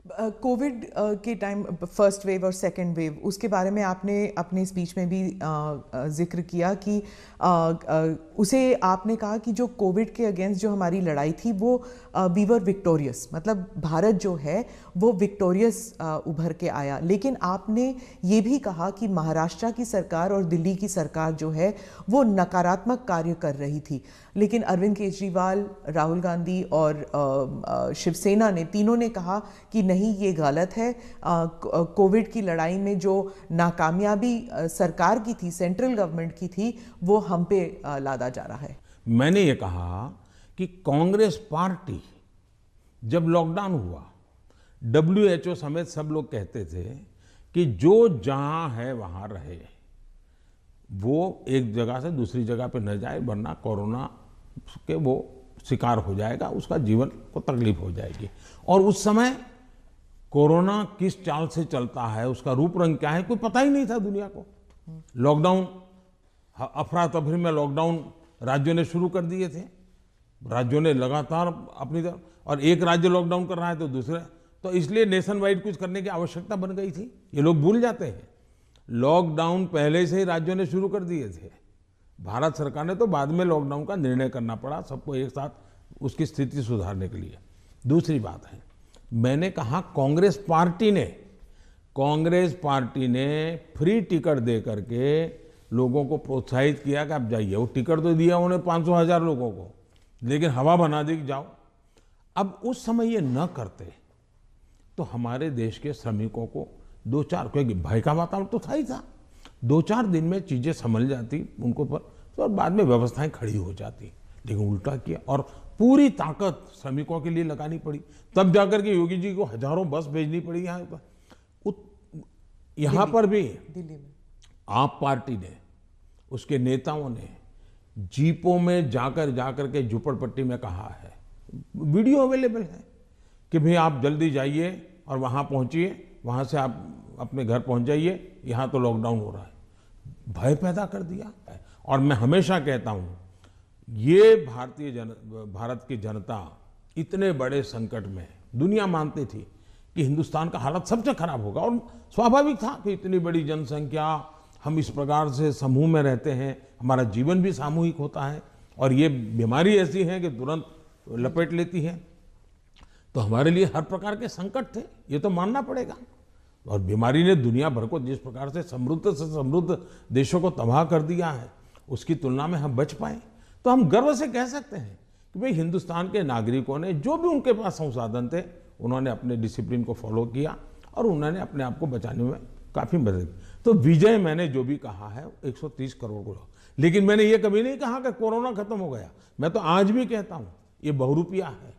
Covid के time first wave और second wave उसके बारे में आपने अपने स्पीच में भी जिक्र किया कि उसे आपने कहा कि जो कोविड के अगेंस्ट जो हमारी लड़ाई थी वो वी वर विक्टोरियस, मतलब भारत जो है वो विक्टोरियस उभर के आया। लेकिन आपने ये भी कहा कि महाराष्ट्र की सरकार और दिल्ली की सरकार जो है वो नकारात्मक कार्य कर रही थी, लेकिन अरविंद केजरीवाल, राहुल गांधी और शिवसेना ने तीनों ने कहा कि नहीं, ये गलत है। कोविड की लड़ाई में जो नाकामयाबी सरकार की थी, सेंट्रल गवर्नमेंट की थी, वो हम पे लादा जा रहा है। मैंने ये कहा कि कांग्रेस पार्टी जब लॉकडाउन हुआ, WHO समेत सब लोग कहते थे कि जो जहां है वहां रहे, वो एक जगह से दूसरी जगह पे न जाए, वरना कोरोना के वो शिकार हो जाएगा, उसका जीवन को तकलीफ हो जाएगी। और उस समय कोरोना किस चाल से चलता है, उसका रूप रंग क्या है, कोई पता ही नहीं था दुनिया को। लॉकडाउन, अफरा तफरी में लॉकडाउन राज्यों ने शुरू कर दिए थे, राज्यों ने लगातार अपनी तरफ, और एक राज्य लॉकडाउन कर रहा है तो दूसरे, तो इसलिए नेशन वाइड कुछ करने की आवश्यकता बन गई थी। ये लोग भूल जाते हैं, लॉकडाउन पहले से ही राज्यों ने शुरू कर दिए थे। भारत सरकार ने तो बाद में लॉकडाउन का निर्णय करना पड़ा सबको एक साथ उसकी स्थिति सुधारने के लिए। दूसरी बात है, मैंने कहा कांग्रेस पार्टी ने फ्री टिकट दे करके लोगों को प्रोत्साहित किया कि आप जाइए। वो टिकट तो दिया उन्हें 500,000 लोगों को, लेकिन हवा बना दी कि जाओ। अब उस समय ये न करते तो हमारे देश के श्रमिकों को दो चार, क्योंकि भय का वातावरण तो था ही था, 2-4 दिन में चीजें संभल जाती उनको पर, तो बाद में व्यवस्थाएं खड़ी हो जाती। लेकिन उल्टा किया और पूरी ताकत श्रमिकों के लिए लगानी पड़ी। तब जाकर के योगी जी को हजारों बस भेजनी पड़ी यहाँ पर। यहाँ पर भी दिल्ली में आप पार्टी ने, उसके नेताओं ने जीपों में जाकर के झुपड़पट्टी में कहा है, वीडियो अवेलेबल है, कि भाई आप जल्दी जाइए और वहाँ पहुँचिए, वहाँ से आप अपने घर पहुँच जाइए, यहाँ तो लॉकडाउन हो रहा है। भय पैदा कर दिया है। और मैं हमेशा कहता हूँ, ये भारत की जनता इतने बड़े संकट में, दुनिया मानती थी कि हिंदुस्तान का हालत सबसे खराब होगा, और स्वाभाविक था कि इतनी बड़ी जनसंख्या, हम इस प्रकार से समूह में रहते हैं, हमारा जीवन भी सामूहिक होता है, और ये बीमारी ऐसी है कि तुरंत लपेट लेती है, तो हमारे लिए हर प्रकार के संकट थे, ये तो मानना पड़ेगा। और बीमारी ने दुनिया भर को जिस प्रकार से समृद्ध देशों को तबाह कर दिया है, उसकी तुलना में हम बच पाए, तो हम गर्व से कह सकते हैं कि भाई हिंदुस्तान के नागरिकों ने जो भी उनके पास संसाधन थे, उन्होंने अपने डिसिप्लिन को फॉलो किया और उन्होंने अपने आप को बचाने में काफी मदद की। तो विजय मैंने जो भी कहा है 130 करोड़ को, लेकिन मैंने ये कभी नहीं कहा कि कोरोना खत्म हो गया। मैं तो आज भी कहता हूं, ये बहुरूपिया है,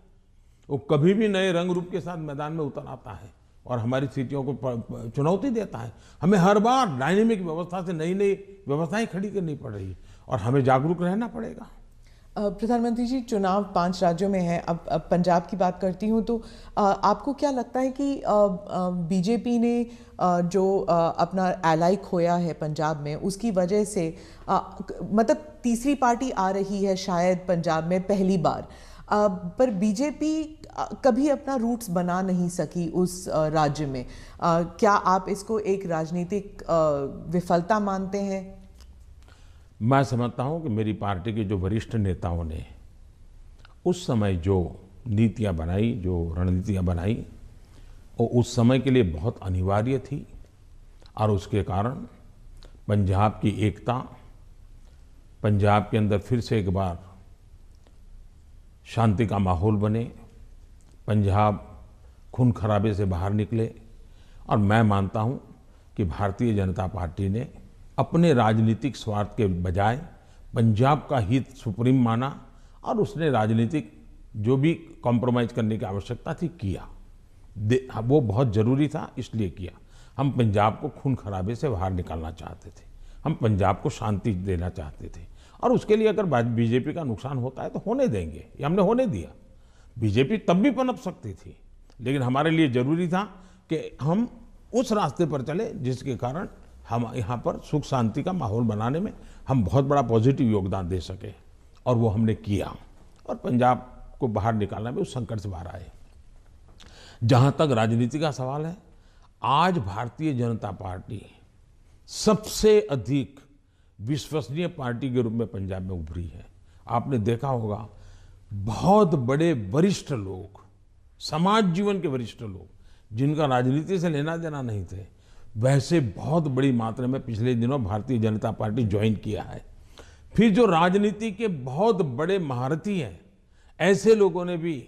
वो कभी भी नए रंग रूप के साथ मैदान में उतर आता है और हमारी स्थितियों को चुनौती देता है। हमें हर बार डायनेमिक व्यवस्था से नई नई व्यवस्थाएं खड़ी करनी पड़ रही है और हमें जागरूक रहना पड़ेगा। प्रधानमंत्री जी, चुनाव 5 राज्यों में है। अब पंजाब की बात करती हूँ, तो आपको क्या लगता है कि बीजेपी ने जो अपना एलाई खोया है पंजाब में, उसकी वजह से मतलब तीसरी पार्टी आ रही है शायद पंजाब में पहली बार, पर बीजेपी कभी अपना रूट्स बना नहीं सकी उस राज्य में। क्या आप इसको एक राजनीतिक विफलता मानते हैं? मैं समझता हूं कि मेरी पार्टी के जो वरिष्ठ नेताओं ने उस समय जो नीतियां बनाई, जो रणनीतियां बनाई, वो उस समय के लिए बहुत अनिवार्य थी, और उसके कारण पंजाब की एकता, पंजाब के अंदर फिर से एक बार शांति का माहौल बने, पंजाब खून खराबे से बाहर निकले। और मैं मानता हूं कि भारतीय जनता पार्टी ने अपने राजनीतिक स्वार्थ के बजाय पंजाब का हित सुप्रीम माना, और उसने राजनीतिक जो भी कॉम्प्रोमाइज करने की आवश्यकता थी किया, वो बहुत जरूरी था, इसलिए किया। हम पंजाब को खून खराबे से बाहर निकालना चाहते थे, हम पंजाब को शांति देना चाहते थे, और उसके लिए अगर बीजेपी का नुकसान होता है तो होने देंगे, ये हमने होने दिया। बीजेपी तब भी पनप सकती थी, लेकिन हमारे लिए जरूरी था कि हम उस रास्ते पर चले जिसके कारण हम यहाँ पर सुख शांति का माहौल बनाने में हम बहुत बड़ा पॉजिटिव योगदान दे सके, और वो हमने किया, और पंजाब को बाहर निकालना में उस संकट से बाहर आए। जहां तक राजनीति का सवाल है, आज भारतीय जनता पार्टी सबसे अधिक विश्वसनीय पार्टी के रूप में पंजाब में उभरी है। आपने देखा होगा, बहुत बड़े वरिष्ठ लोग, समाज जीवन के वरिष्ठ लोग, जिनका राजनीति से लेना देना नहीं थे, वैसे बहुत बड़ी मात्रा में पिछले दिनों भारतीय जनता पार्टी ज्वाइन किया है। फिर जो राजनीति के बहुत बड़े महारथी हैं, ऐसे लोगों ने भी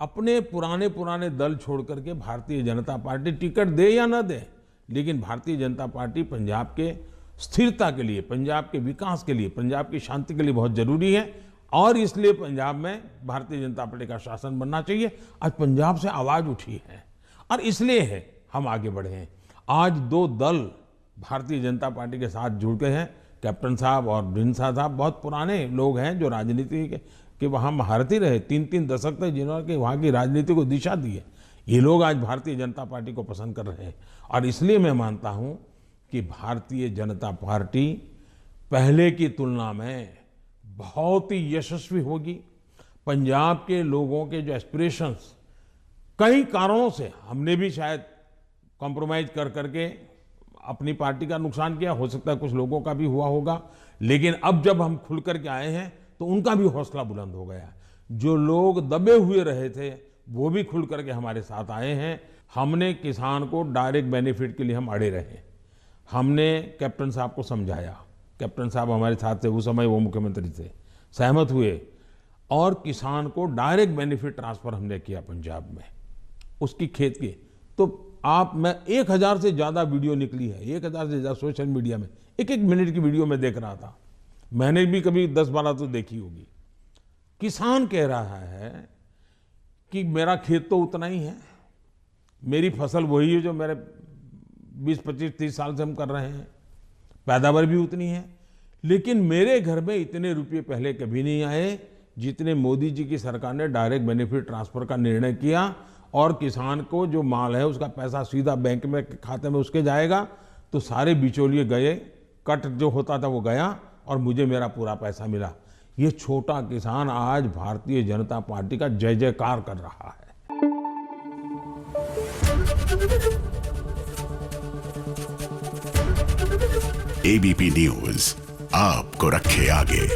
अपने पुराने दल छोड़ करके भारतीय जनता पार्टी, टिकट दे या ना दे, लेकिन भारतीय जनता पार्टी पंजाब के स्थिरता के लिए, पंजाब के विकास के लिए, पंजाब की शांति के लिए बहुत जरूरी है और इसलिए पंजाब में भारतीय जनता पार्टी का शासन बनना चाहिए। आज पंजाब से आवाज उठी है और इसलिए है हम आगे बढ़े हैं। आज दो दल भारतीय जनता पार्टी के साथ जुड़ गए हैं। कैप्टन साहब और ढींडसा साहब बहुत पुराने लोग हैं जो राजनीति के वहाँ महारथी रहे, 3-3 दशक तक, जिन्होंने वहाँ की राजनीति को दिशा दी है। ये लोग आज भारतीय जनता पार्टी को पसंद कर रहे हैं और इसलिए मैं मानता हूँ कि भारतीय जनता पार्टी पहले की तुलना में बहुत ही यशस्वी होगी। पंजाब के लोगों के जो एस्पिरेशंस, कई कारणों से हमने भी शायद कॉम्प्रोमाइज कर करके अपनी पार्टी का नुकसान किया, हो सकता है कुछ लोगों का भी हुआ होगा, लेकिन अब जब हम खुल करके आए हैं तो उनका भी हौसला बुलंद हो गया। जो लोग दबे हुए रहे थे वो भी खुल करके हमारे साथ आए हैं। हमने किसान को डायरेक्ट बेनिफिट के लिए हम अड़े रहे, हमने कैप्टन साहब को समझाया, कैप्टन साहब हमारे साथ थे, उस समय वो मुख्यमंत्री थे, सहमत हुए और किसान को डायरेक्ट बेनिफिट ट्रांसफर हमने किया पंजाब में, उसकी खेत की। तो मैं 1000 से ज़्यादा वीडियो निकली है, 1000 से ज़्यादा सोशल मीडिया में, एक मिनट की वीडियो में देख रहा था, मैंने भी कभी 10-12 तो देखी होगी। किसान कह रहा है कि मेरा खेत तो उतना ही है, मेरी फसल वही है जो मेरे 20-25-30 साल से हम कर रहे हैं, पैदावार भी उतनी है, लेकिन मेरे घर में इतने रुपये पहले कभी नहीं आए जितने मोदी जी की सरकार ने डायरेक्ट बेनिफिट ट्रांसफर का निर्णय किया और किसान को जो माल है उसका पैसा सीधा बैंक में खाते में उसके जाएगा। तो सारे बिचौलिए गए, कट जो होता था वो गया और मुझे मेरा पूरा पैसा मिला। ये छोटा किसान आज भारतीय जनता पार्टी का जय जयकार कर रहा है। एबीपी न्यूज़ आपको रखे आगे।